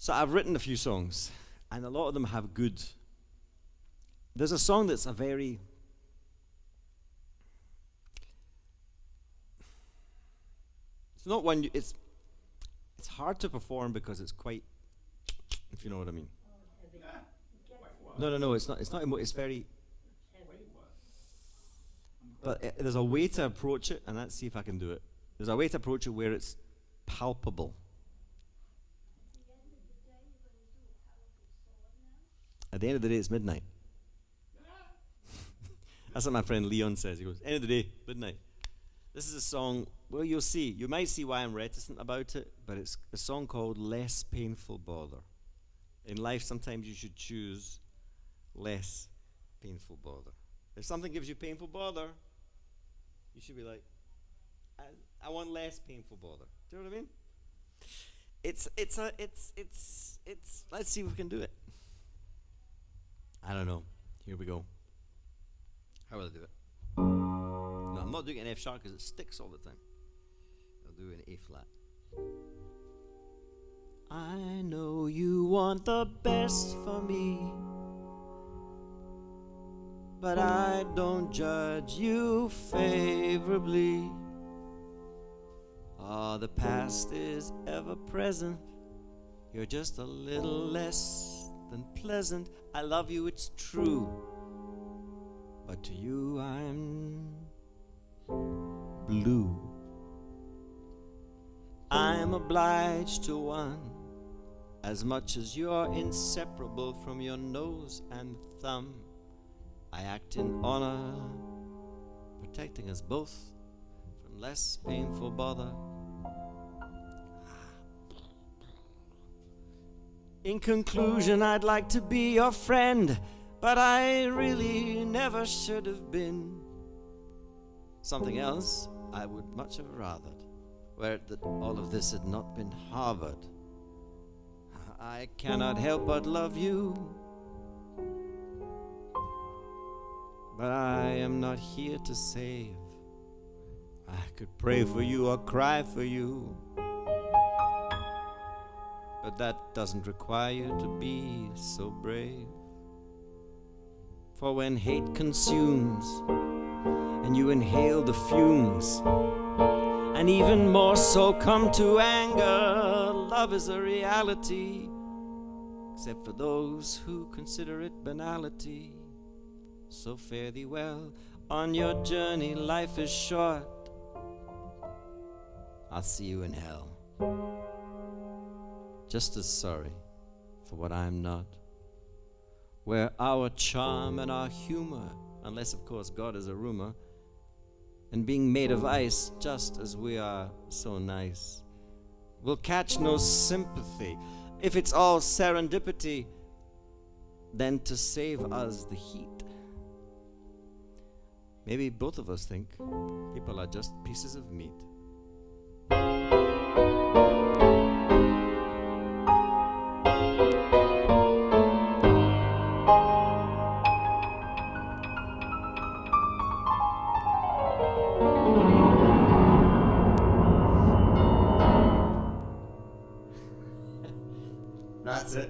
So I've written a few songs, and a lot of them have good. There's a song that's a very. It's not one. It's hard to perform because it's quite. If you know what I mean. No. It's not. It's not. It's very. But there's a way to approach it, and let's see if I can do it. There's a way to approach it where it's palpable. At the end of the day, it's midnight. That's what my friend Leon says. He goes, end of the day, midnight. This is a song, well, you'll see. You might see why I'm reticent about it, but it's a song called Less Painful Bother. In life, sometimes you should choose less painful bother. If something gives you painful bother, you should be like, I want less painful bother. Do you know what I mean? It's let's see if we can do it. I don't know. Here we go. How will I do it? No, I'm not doing an F sharp because it sticks all the time. I'll do an A flat. I know you want the best for me, but I don't judge you favorably. Ah, the past is ever present. You're just a little less than pleasant. I love you, it's true, but to you I'm blue. I'm obliged to one as much as you're inseparable from your nose and thumb. I act in honor, protecting us both from less painful bother. In conclusion, I'd like to be your friend, but I really never should have been. Something else I would much have rathered, were it that all of this had not been harbored. I cannot help but love you, but I am not here to save. I could pray for you or cry for you, but that doesn't require you to be so brave. For when hate consumes and you inhale the fumes, and even more so come to anger, love is a reality, except for those who consider it banality. So fare thee well on your journey, life is short. I'll see you in hell, just as sorry for what I'm not, where our charm and our humor, unless of course God is a rumor, and being made of ice, just as we are so nice, will catch no sympathy. If it's all serendipity, then to save us the heat. Maybe both of us think people are just pieces of meat. That's it.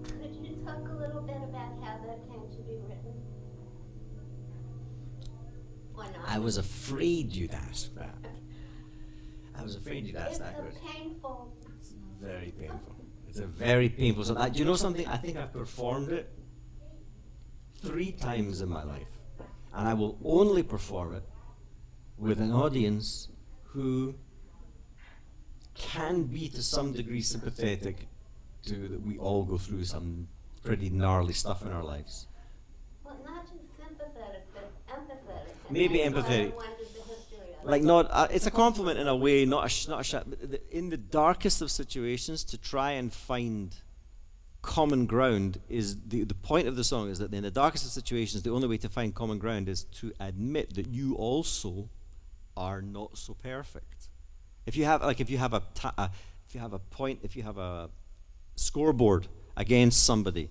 Could you talk a little bit about how that came to be written? Or not? I was afraid you'd ask that. I was afraid you'd ask that question. It's a painful. It's very painful. It's a very painful song. Do you know something? I think I've performed it 3 times in my life. And I will only perform it with an audience who can be to some degree sympathetic to that we all go through some pretty gnarly stuff in our lives. Well, not just sympathetic, but empathetic. And Maybe that's why I empathetic. wondered the history of Like it. not, it's a compliment in a way, not a shot. In the darkest of situations, to try and find common ground is the point of the song is that in the darkest of situations, the only way to find common ground is to admit that you also are not so perfect. If you have a scoreboard against somebody,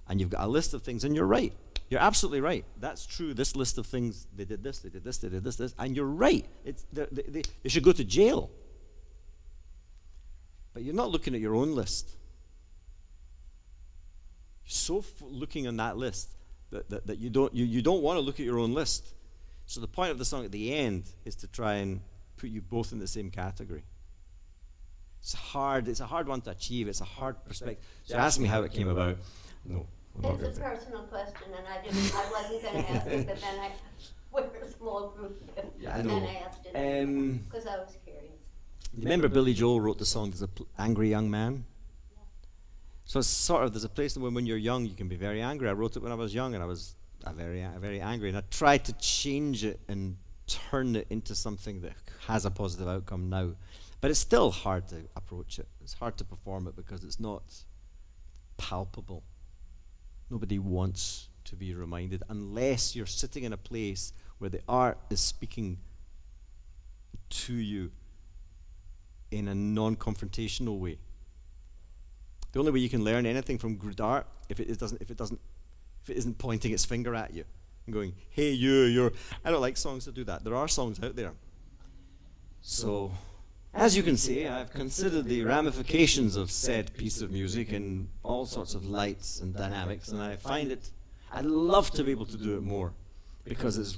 and you've got a list of things, and you're right. You're absolutely right. That's true. This list of things, they did this, they did this, they did this, and you're right. They should go to jail. But you're not looking at your own list. so looking on that list that you don't want to look at your own list. So the point of the song at the end is to try and put you both in the same category. It's hard. It's a hard one to achieve. It's a hard perspective. So ask me how it came about. No. It's a personal question, and I wasn't going to ask it, but then we're a small group, Yeah, I and know. then I asked it because I was curious. You remember Billy Joel wrote the song "There's an Angry Young Man"? So it's sort of, there's a place when you're young you can be very angry. I wrote it when I was young and I was very angry, and I tried to change it and turn it into something that has a positive outcome now. But it's still hard to approach it. It's hard to perform it because it's not palpable. Nobody wants to be reminded unless you're sitting in a place where the art is speaking to you in a non-confrontational way. The only way you can learn anything from good art if it isn't pointing its finger at you and going, "Hey, you're." I don't like songs that do that. There are songs out there. So, as you can see, I've considered the ramifications of said piece of music in all sorts of lights and dynamics, and I find it. I'd love to be able to do it more because it's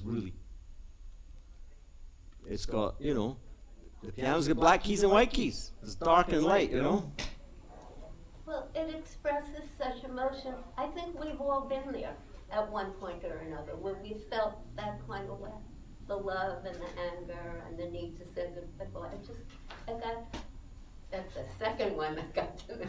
got, the piano's got black keys and white keys. It's dark and light, Well, it expresses such emotion. I think we've all been there at one point or another, where we felt that kind of way. The love and the anger and the need to say goodbye. That's the second one that got to me.